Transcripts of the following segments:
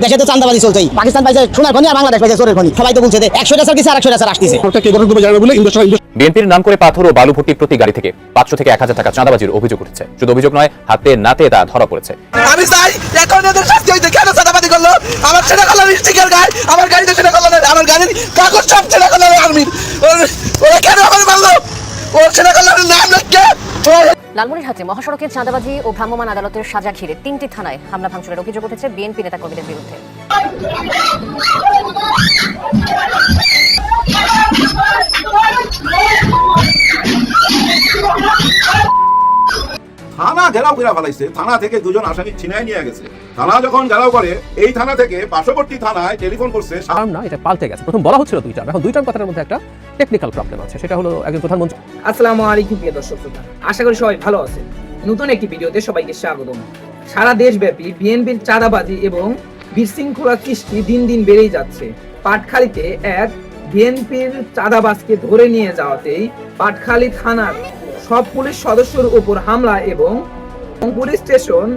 দেশে তো চাঁদাবাজি চলছেই। পাকিস্তান পাইছে সোনার খনি আর বাংলাদেশ পাইছে চোরের খনি। সবাই তো বলছে যে 100 টাকার কিছু আর 100 টাকার আসতেছে। বিএনপির নাম করে পাথর ও বালু ভর্তি প্রতি গাড়ি থেকে 500 থেকে 1000 টাকা চাঁদাবাজির অভিযোগ উঠেছে। শুধু অভিযোগ নয়, হাতে নাতে তা ধরা পড়েছে। আমি চাই এখন এদের শাস্তি হইতে। কেন চাঁদাবাজি করলো? আমার সেটা করলো স্টিকার গায়ে, আমার গাড়িতে সেটা করলো না, আমার গাড়ির কাগজ সব সেটা করলো আর্মির। ওরা কেন আমার মারলো? ওর সেটা করলো নাম লিখে। লালমনিরহাটে মহাসড়কের চাঁদাবাজি ও ভ্রাম্যমাণ আদালতের সাজা ঘিরে 3টি থানায় হামলা ভাঙচুরের অভিযোগ উঠেছে বিএনপি নেতাকর্মীদের বিরুদ্ধে। থানা ঘেরাও করে ফেলাইছে। থানা থেকে দুজন আসামি ছিনাই নিয়ে গেছে। থানা যখন ঘেরাও করে, এই থানা থেকে পার্শ্ববর্তী থানায় টেলিফোন করছে। না, এটা পাল্টে গেছে। প্রথম বলা হচ্ছিল 2 টার্ম, এখন 2 টার্ম কথার মধ্যে একটা টেকনিক্যাল প্রবলেম আছে। সেটা হলো একজন প্রধানমন্ত্রী। আসসালামু আলাইকুম প্রিয় দর্শক শ্রোতা, আশা করি সবাই ভালো আছেন। নতুন একটি ভিডিওতে সবাইকে স্বাগতম। সারা দেশব্যাপী বিএনপির চাঁদাবাজি এবং বিশৃঙ্খলা সৃষ্টি দিন দিন বেড়েই যাচ্ছে। পাটখালীতে এক বিএনপির চাঁদাবাজকে ধরে নিয়ে যাওয়াতেই পাটখালী থানার সব পুলিশ সদস্যের উপর হামলা এবং পুলিশ স্টেশন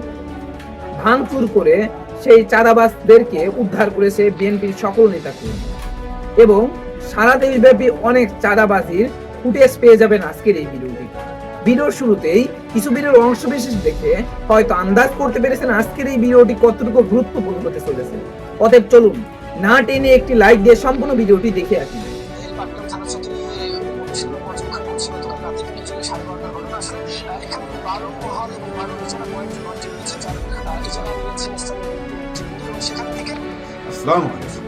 ভাঙচুর করে সেই চাঁদাবাজদেরকে উদ্ধার করেছে বিএনপির সকল নেতাকর্মী। এবং সারা দেশব্যাপী অনেক চাঁদাবাজির ফুটেজ পেয়ে যাবেন আজকের এই ভিডিওটি। ভিডিওর শুরুতেই কিছু ভিডিওর অংশ বিশেষ দেখে হয়তো আন্দাজ করতে পেরেছেন আজকের এই ভিডিওটি কতটুকু গুরুত্বপূর্ণ হতে চলেছে। অতএব চলুন না টেনে একটি লাইক দিয়ে সম্পূর্ণ ভিডিওটি দেখে আসি। আসসালামু আলাইকুম।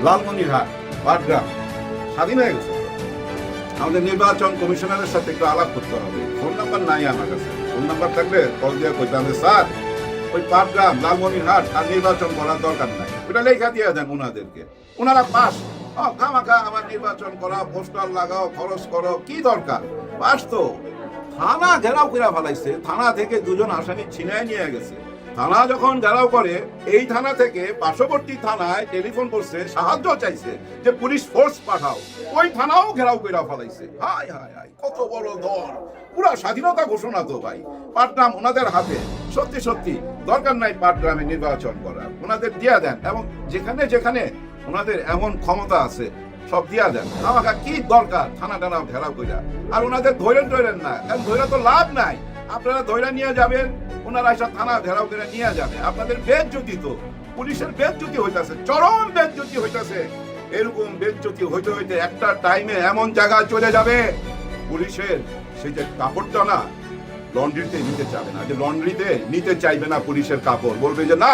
লালমনিরহাট পাটগ্রাম স্বাধীন হয়ে গেছে। আমাদের নির্বাচন কমিশনারের সাথে একটু আলাপ করতে হবে। ফোন নাম্বার নাই আমার কাছে। ফোন নাম্বার থাকলে কল দিয়ে কইতাম যে স্যার ওই পাটগ্রাম লালমনিরহাট আর নির্বাচন করার দরকার নাই, ওটা লেখা দিয়ে দেন ওনাদেরকে। ওনারা পাস। খামাখা আমার নির্বাচন করা, পোস্টার লাগাও, খরচ করো, কি দরকার? পাস তো। থানা ঘেরাও করে ফেলাইছে। থানা থেকে দুজন আসামি ছিনাই নিয়ে গেছে। থানা যখন ঘেরাও করে, এই থানা থেকে পার্শ্ববর্তী থানায় টেলিফোন করছে, সাহায্য চাইছে যে পুলিশ ফোর্স পাঠাও। ওই থানাও ঘেরাও করে ফেলাইছে। হায় হায় হায়, কত বড় দল! পুরা স্বাধীনতা ঘোষণা তো ভাই। পাটগ্রাম ওনাদের হাতে। সত্যি সত্যি দরকার নাই পাটগ্রামে নির্বাচন করার। ওনাদের দিয়া দেন, এবং যেখানে যেখানে ওনাদের এমন ক্ষমতা আছে সব দিয়া দেন। আমাকে কি দরকার থানা টানাও ঘেরাও কইরা? আর ওনাদের ধৈরেন না, কারণ ধৈর্য তো লাভ নাই। আপনারা ধৈর্য নিয়ে যাবেন, ওনারা এসব থানা ঘেরাও করে নিয়ে যাবে। আপনাদের বেজ্জতি তো, পুলিশের বেজ্জতি হইতাছে, চরম বেজ্জতি হইতাছে। এরকম বেজ্জতি হইতে হইতে একটা টাইমে এমন জায়গায় চলে যাবে, পুলিশের সেই যে কাপড়টা না লন্ড্রিতে নিতে চাবে না, যে লন্ড্রিতে নিতে চাইবে না পুলিশের কাপড়। বলবে যে না,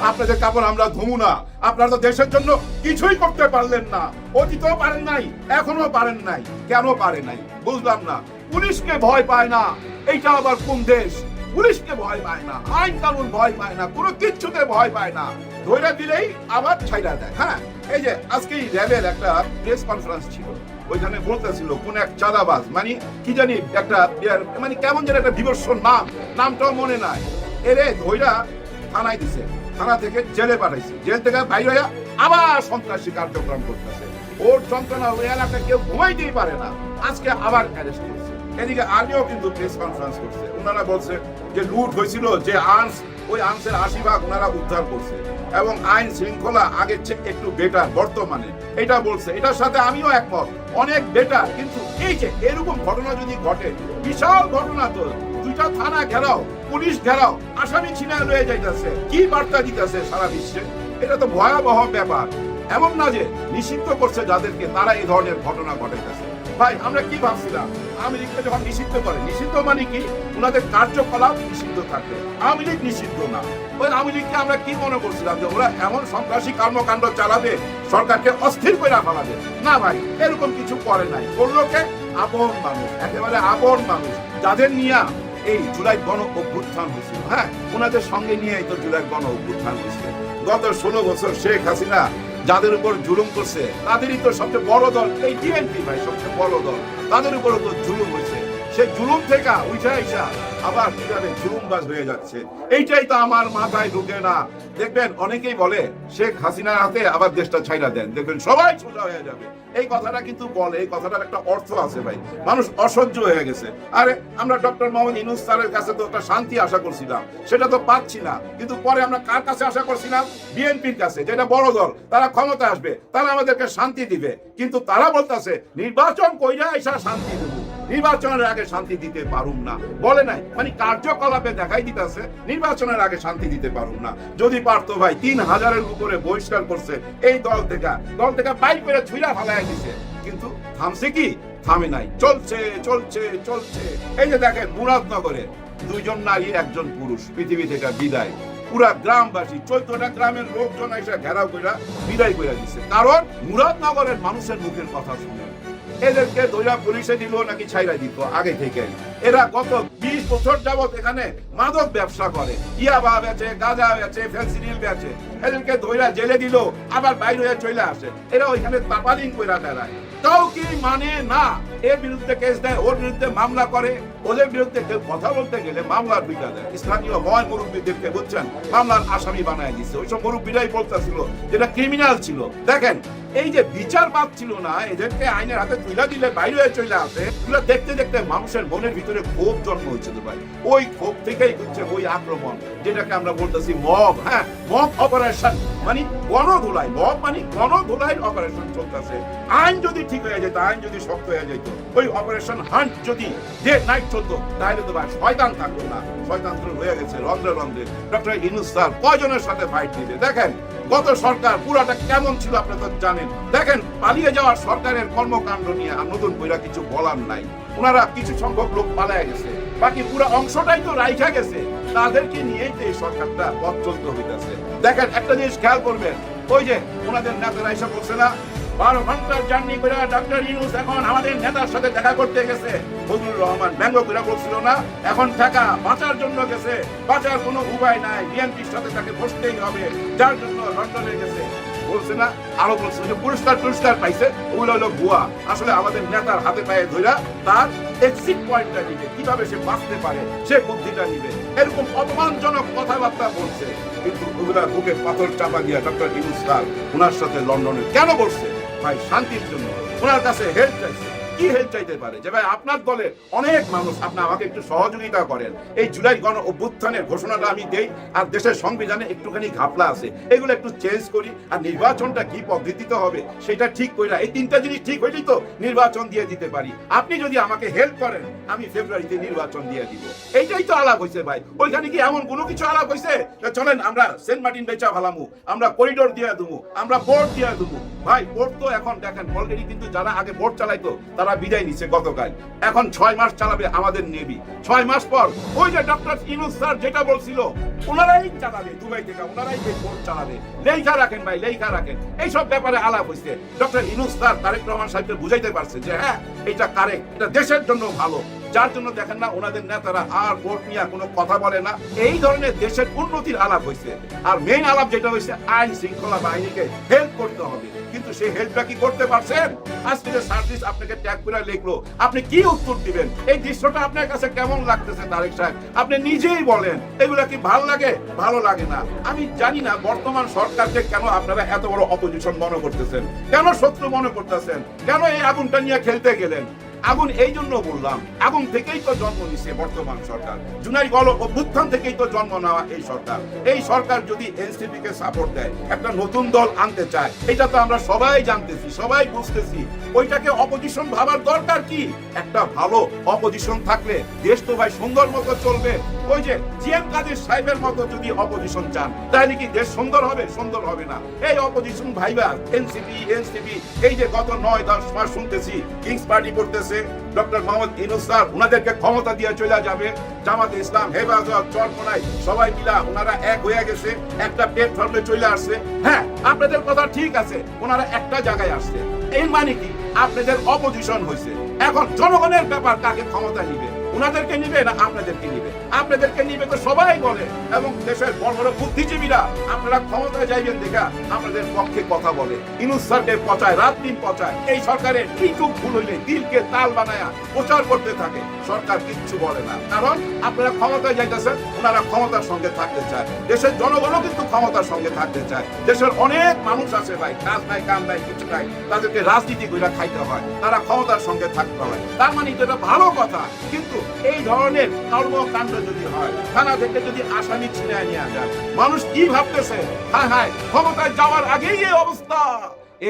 আপনাদের কাপড় আমরা ধুমু না, আপনারা তো দেশের জন্য কিছুই করতে পারলেন না, অতীতেও পারেন নাই, এখনো পারেন নাই। কেন পারে নাই বুঝলাম না। পুলিশকে ভয় পায় না, এইটা আবার কোন দেশ? পুলিশকে ভয় পায় না, আইন কানুন ভয় পায় না, কোনো কিচ্ছুতে ভয় পায় না। ধৈর্য দিলেই আবার ছাইড়া দেয়। হ্যাঁ, এই যে আজকেই র্যাবের একটা প্রেস কনফারেন্স ছিল, ওইখানে বলতেছিল কোন এক চাঁদাবাজ, মানে কি জানি একটা মানে কেমন যেন একটা বিবর্ষণ নামটাও মনে নাই, এরে ধৈরা থানায় দিছে, থানা থেকে জেলে পাঠাইছে, জেল থেকে বাইরে হইয়া আবার সন্ত্রাসী কার্যক্রম করতেছে। ওর যন্ত্রণা ওই এলাকায় কেউ ঘুমাইতেই পারে না। আজকে আবার অ্যারেস্ট করছে। এদিকে আর্মিও কিন্তু প্রেস কনফারেন্স করছে। ওনারা বলছে যে লুট হয়েছিল, যে আর্মস, ওই আর্মসের 80% ওনারা উদ্ধার করছে, এবং আইন শৃঙ্খলা আগের চেয়ে একটু বেটার বর্তমানে, এটা বলছে। এটার সাথে আমিও একমত, অনেক বেটার। কিন্তু এই যে এরকম ঘটনা যদি ঘটে, বিশাল ঘটনা তো, 2টা থানা ঘেরাও, পুলিশ ঘেরাও, আসামি ছিনায় লয়ে যাইতেছে, কি বার্তা দিতেছে সারা বিশ্বে? এটা তো ভয়াবহ ব্যাপার। এমন না যে নিষিদ্ধ করছে যাদেরকে, তারা এই ধরনের ঘটনা ঘটাইতেছে। ভাই আমরা কি ভাবছিলাম, আওয়ামী লীগকে যখন নিষিদ্ধ করে, নিষিদ্ধ মানে কি? ওনাদের কার্যকলাপ নিষিদ্ধ থাকবে, আওয়ামী লীগ নিষিদ্ধ না। ওই আওয়ামী লীগকে আমরা কি মনে করছিলাম যে ওরা এমন সন্ত্রাসী কর্মকাণ্ড চালাবে, সরকারকে অস্থির করে ফেলাবে? না ভাই, এরকম কিছু করে নাই। করলো কে? আপন মানুষ, একেবারে আপন মানুষ, যাদের নিয়ে এই জুলাই গণ অভ্যুত্থান হয়েছিল। হ্যাঁ, ওনাদের সঙ্গে নিয়ে তো জুলাই গণ অভ্যুত্থান হয়েছিল। গত 16 বছর শেখ হাসিনা যাদের উপর জুলুম করছে, তাদেরই তো সবচেয়ে বড় দল এই বিএনপি ভাই, সবচেয়ে বড় দল, তাদের উপরও তো জুলুম হয়েছে। সে জুলুম থেকে উঠে আইসা আবার কিভাবে জুলুমবাজ হয়ে যাচ্ছে, এইটাই তো আমার মাথায় ঢুকে না। দেখবেন অনেকেই বলে শেখ হাসিনার হাতে আবার দেশটা ছাইড়া দেন, দেখবেন সবাই সোজা হয়ে যাবে। এই কথাটা কিন্তু বলে, এই কথাটার একটা অর্থ আছে ভাই। মানুষ অসহ্য হয়ে গেছে। আরে আমরা ডক্টর মোহাম্মদ ইউনূস স্যারের কাছে তো একটা শান্তি আশা করছিলাম, সেটা তো পাচ্ছি না। কিন্তু পরে আমরা কার কাছে আশা করছিলাম? বিএনপির কাছে, যেটা বড় দল, তারা ক্ষমতা আসবে, তারা আমাদেরকে শান্তি দিবে। কিন্তু তারা বলতেছে নির্বাচন কইরা এসা শান্তি দেব, নির্বাচনের আগে শান্তি দিতে পারুম না। বলে নাই, মানে কার্যকলাপে দেখাই দিতেছে নির্বাচনের আগে শান্তি দিতে পারুম না। যদি পারতো ভাই, 3000-এর উপরে বহিষ্কার করছে এই দল থেকে বাইক করে ছুঁড়া ফালাই দিছে, কিন্তু থামছে কি? থামে নাই, চলছে চলছে চলছে। এই যে দেখেন মুরাদনগরে 2জন নারী 1জন পুরুষ পৃথিবী থেকে বিদায়। পুরা গ্রামবাসী 14টা গ্রামের লোকজন এসে ঘেরাও করে বিদায় করে দিচ্ছে, কারণ মুরাদনগরের মানুষের মুখের কথা শুনে। এদেরকে দৈরা পুলিশে দিল নাকি ছাইরা দিত আগে থেকে। এরা গত 20 বছর যাবত এখানে মাদক ব্যবসা করে, ইয়াবা বেচে, গাঁজা বেচে, ফেন্সিডিল বেচে। এদেরকে দৈরা জেলে দিল, আবার বাইরে হয়ে চলে আসে। এরা ওইখানে তাপালিং কইরা বেড়ায়, তাও কি মানে না? এর বিরুদ্ধে কেস দেয়, ওর বিরুদ্ধে মামলা করে। ওদের বিরুদ্ধে কেউ কথা বলতে গেলে মামলার বিটা দেয়। স্থানীয় ময় মুরব্বীদেরকে বুঝছেন মামলার আসামি বানায় দিচ্ছে। ওইসব মুরব্বীরাই বলতেছিল যেটা ক্রিমিনাল ছিল। দেখেন এই যে বিচার পাচ্ছিল না, এদেরকে আইনের হাতে তুলে দিলে বাইরে হয়ে চলে আসে। এগুলো দেখতে দেখতে মানুষের মনের ভিতরে ক্ষোভ জন্ম হয়েছিল ভাই। ওই ক্ষোভ থেকেই হচ্ছে ওই আক্রমণ, যেটাকে আমরা বলতেছি মব। হ্যাঁ, মব অপারেশন মানে গণধোলাই। মব মানে গণধোলাই অপারেশন চলতেছে। আইন যদি ঠিক হয়ে যেত, আইন যদি শক্ত হয়ে যেত, ওই অপারেশন হান্ট যদি ডে নাইট চলতো, তাহলে তো ভাই শয়তান থাকতো না। শয়তান তো হয়ে গেছে রন্ধ্রে রন্ধ্রে। ডক্টর ইউনূস স্যার কয়জনের সাথে ফাইট দিবে? দেখেন গত সরকার পুরাটা কেমন ছিল আপনারা তো জানেন। দেখেন পালিয়ে যাওয়ার সরকারের কর্মকাণ্ড নিয়ে আর নতুন কইরা কিছু বলার নাই। ওনারা কিছু সংখ্যক লোক পালায় গেছে, বাকি পুরো অংশটাই তো রাইখা গেছে। তাদেরকে নিয়েই তো এই সরকারটা পথ চলতে হইতেছে। দেখেন একটা জিনিস খেয়াল করবেন, ওই যে ওনাদের নেতারা এসে বলছে না 12 ঘন্টার জার্নি করে ডক্টর ইউনূস এখন আমাদের নেতার সাথে দেখা করতে গেছে। ফজলুর রহমান ব্যঙ্গ করে বলছিল না, এখন টাকা বাঁচার জন্য গেছে, বাঁচার কোনো উপায় নাই, বিএনপির সাথে তাকে বসতেই হবে, যার জন্য লন্ডনে গেছে। বলছে না, আরো বলছে যে পুরস্কার পাইছে, ওগুলো হলো ভুয়া। আসলে আমাদের নেতার হাতে পায়ে ধইরা তার এক্সিট পয়েন্টটা নিবে, কিভাবে সে বাঁচতে পারে সে বুদ্ধিটা নিবে। এরকম অপমানজনক কথাবার্তা বলছে, কিন্তু ওগুলা বুকে পাথর চাপা দিয়া ডক্টর ইউনূস স্যার ওনার সাথে লন্ডনে কেন বসছে? ভাই শান্তির জন্য। ওনার কাছে হেল্প চাইছে। কি হেল্প চাইতে পারে? যে ভাই আপনার দলে অনেক মানুষ, আপনি আমাকে একটু সহযোগিতা করেন, এই জুলাই গণ অভ্যুত্থানের ঘোষণাটা আমি দেই, আর দেশের সংবিধানে একটুখানি ঘাপলা আছে, এগুলো একটু চেঞ্জ করি, আর নির্বাচনটা কি পদ্ধতিতে হবে সেটা ঠিক করি না। এই 3টা জিনিস ঠিক হইলেই তো নির্বাচন দিয়ে দিতে পারি। আপনি যদি আমাকে হেল্প করেন, আমি ফেব্রুয়ারিতে নির্বাচন দিয়ে দিব। এইটাই তো আলাপ হয়েছে ভাই। ওইখানে কি এমন কোনো কিছু আলাপ হয়েছে? চলেন আমরা সেন্ট মার্টিন বেচা ভালামু, আমরা করিডোর দিয়ে দেবো, আমরা বোর্ড দিয়ে দেবো। ভাই বোর্ড তো এখন দেখেন অলরেডি কিন্তু যারা আগে বোর্ড চালাইতো তারা বিদায় নিচ্ছে গতকাল। এখন 6 মাস চালাবে আমাদের নেভি। 6 মাস পর ওই যে ডক্টর ইউনূস স্যার যেটা বলছিল, ওনারাই চালাবে, দুবাই থেকে ওনারাই বোর্ড চালাবে। লেখা রাখেন ভাই, লেখা রাখেন। এইসব ব্যাপারে আলাপ হয়েছে। ডক্টর ইউনূস স্যার তারেক রহমান সাহেবকে বুঝাইতে পারছে যে হ্যাঁ এটা কারেক্ট, এটা দেশের জন্য ভালো। যার জন্য দেখেন না ওনাদের নেতারা আর ভোট নিয়ে কোনো কথা বলে না। এই ধরনের দেশের উন্নতির আলাপ হয়েছে। আর মেইন আলাপ যেটা হয়েছে আইন শৃঙ্খলা বাহিনীকে হেল্প করতে হবে, কিন্তু সেই হেল্পটা কি করতে পারছেন? আজকে যে সার্ভিস আপনাকে ট্যাগ করে লিখলো, আপনি কি উত্তর দিবেন? এই দৃশ্যটা আপনার কাছে কেমন লাগতেছে তারেক সাহেব? আপনি নিজেই বলেন, এগুলা কি ভালো লাগে? ভালো লাগে না। আমি জানি না বর্তমান সরকারকে কেন আপনারা এত বড় অপোজিশন মনে করতেছেন, কেন শত্রু মনে করতেছেন, কেন এই আগুনটা নিয়ে খেলতে গেলেন? আগুন এই জন্য বললাম, আগুন থেকেই তো জন্ম নিছে বর্তমান সরকার। জুলাই গণ অভ্যুত্থান থেকেই তো জন্ম নেওয়া এই সরকার। এই সরকার যদি এনসিপি কে সাপোর্ট দেয়, একটা নতুন দল আনতে চায়, এটা তো আমরা সবাই জানতেছি, সবাই বুঝতেছি। ওইটাকে অপোজিশন ভাবার দরকার কি? একটা ভালো অপোজিশন থাকলে দেশ তো ভাই সুন্দর মতো চলবে। ওই যে জিএম কাদের সাহেবের মতো যদি অপোজিশন চান, তাহলে কি দেশ সুন্দর হবে? সুন্দর হবে না। এই অপোজিশন ভাইবা এনসিপি এই যে গত 9-10 মাস শুনতেছি কিংস পার্টি করতেছে, ডক্টর মোহাম্মদ ইউনূস স্যার ওনাদেরকে ক্ষমতা দিয়ে চলে যাবে। জামাতে ইসলাম, হেফাজত, চরমোনাই সবাই মিলা ওনারা এক হয়ে গেছে, একটা প্ল্যাটফর্মে চলে আসছে। হ্যাঁ আপনাদের কথা ঠিক আছে, ওনারা একটা জায়গায় আসছে। এই মানে কি? আপনাদের অপোজিশন হয়েছে। এখন জনগণের ব্যাপার কাকে ক্ষমতা নিবে। ওনাদেরকে নিবে না আপনাদেরকে নিবে? আপনাদেরকে নিবে তো সবাই বলে। এবং দেশের বড় বড় বুদ্ধিজীবীরা আপনারা ক্ষমতায় যাইবেন দেখা আপনাদের পক্ষে কথা বলে। ইউনূস স্যারকে পচায়, রাত দিন পচায়। এই সরকারের এইটুক ভুল হইলে দিলকে তাল বানায়া প্রচার করতে থাকে, সরকার কিচ্ছু বলে না। কারণ আপনারা ক্ষমতায় যাইতেছেন, ওনারা ক্ষমতার সঙ্গে থাকতে চায়। দেশের জনগণও কিন্তু ক্ষমতার সঙ্গে থাকতে চায়। দেশের অনেক মানুষ আছে ভাই, কাজ নাই কাম নাই কিছু নাই, তাদেরকে রাজনীতি করে খাইতে হয়, তারা ক্ষমতার সঙ্গে থাকতে হয়। তার মানে এটা ভালো কথা। কিন্তু এই ধরনের কর্মকাণ্ড যদি হয়, থানা থেকে যদি আসামি ছিনে নিয়ে যায়, মানুষ কি ভাবতেছে? হায় হায়, ক্ষমতায় যাওয়ার আগেই এই অবস্থা,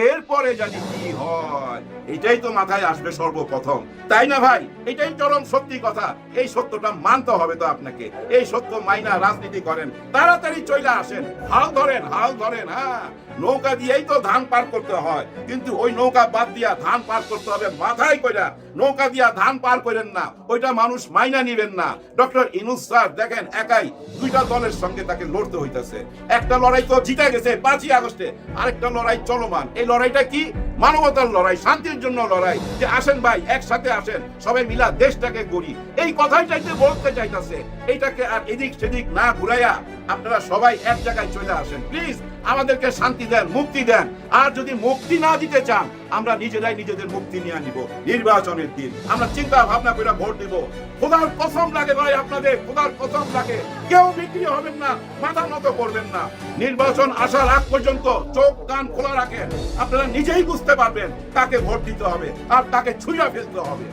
এরপরে জানি কি হয়। এটাই তো মাথায় আসবে সর্বপ্রথম, তাই না ভাই? এটাই চরম সত্যি কথা। এই সত্যটা মানতে হবে তো আপনাকে। এই সত্য মাইনা রাজনীতি করেন, তাড়াতাড়ি চলে আসেন, হাল ধরেন, হাল ধরেন। হ্যাঁ, নৌকা দিয়েই তো ধান পার করতে হয়, কিন্তু ওই নৌকা বাদ দিয়া ধান পার করতে হবে মাথায় কইরা। নৌকা দিয়া ধান পার করেন না, ওইটা মানুষ মাইনা নিবেন না। ডক্টর ইউনূস স্যার দেখেন একাই দুইটা দলের সঙ্গে তাকে লড়তে হইতাছে। একটা লড়াই তো জিতে গেছে 5ই আগস্টে, আরেকটা লড়াই চলমান। এই লড়াইটা কি? মানবতার লড়াই, শান্তির জন্য লড়াই। যে আসেন ভাই, একসাথে আসেন, সবাই মিলা দেশটাকে গড়ি, এই কথাই চাইতে বলতে চাইতাছে। এইটাকে আর এদিক সেদিক না ঘুরাইয়া আপনারা সবাই এক জায়গায় চলে আসেন। প্লিজ আমাদেরকে শান্তি দেন, মুক্তি দেন। আর যদি মুক্তি না দিতে চান, আমরা নিজেরাই নিজেদের মুক্তি নিয়ে নিব। নির্বাচনের দিন আমরা চিন্তা ভাবনা করে ভোট দিব। খোদার কসম লাগে ভাই, আপনাদের খোদার কসম লাগে, কেউ বিক্রি হবেন না, মাথা নত করবেন না। নির্বাচন আসার আগ পর্যন্ত চোখ কান খোলা রাখেন, আপনারা নিজেই বুঝতে পারবেন কাকে ভোট দিতে হবে আর তাকে ছুঁড়ে ফেলতে হবে।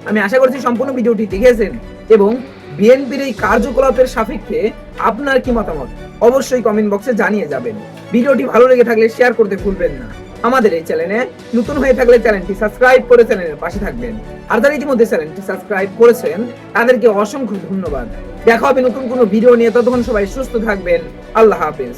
আমি আশা করছি সম্পূর্ণ ভিডিওটি দেখেছেন এবং বিএনপির এই কার্যকলাপের সাপেক্ষে আপনার কি মতামত অবশ্যই কমেন্ট বক্সে জানিয়ে যাবেন। ভিডিওটি ভালো লেগে থাকলে শেয়ার করতে ভুলবেন না। আমাদের এই চ্যানেলে নতুন হয়ে থাকলে চ্যানেলটি সাবস্ক্রাইব করে চ্যানেলের পাশে থাকবেন। আর যারা ইতিমধ্যে চ্যানেলটি সাবস্ক্রাইব করেছেন তাদেরকে অসংখ্য ধন্যবাদ। দেখা হবে নতুন কোনো ভিডিও নিয়ে, ততক্ষণ সবাই সুস্থ থাকবেন। আল্লাহ হাফেজ।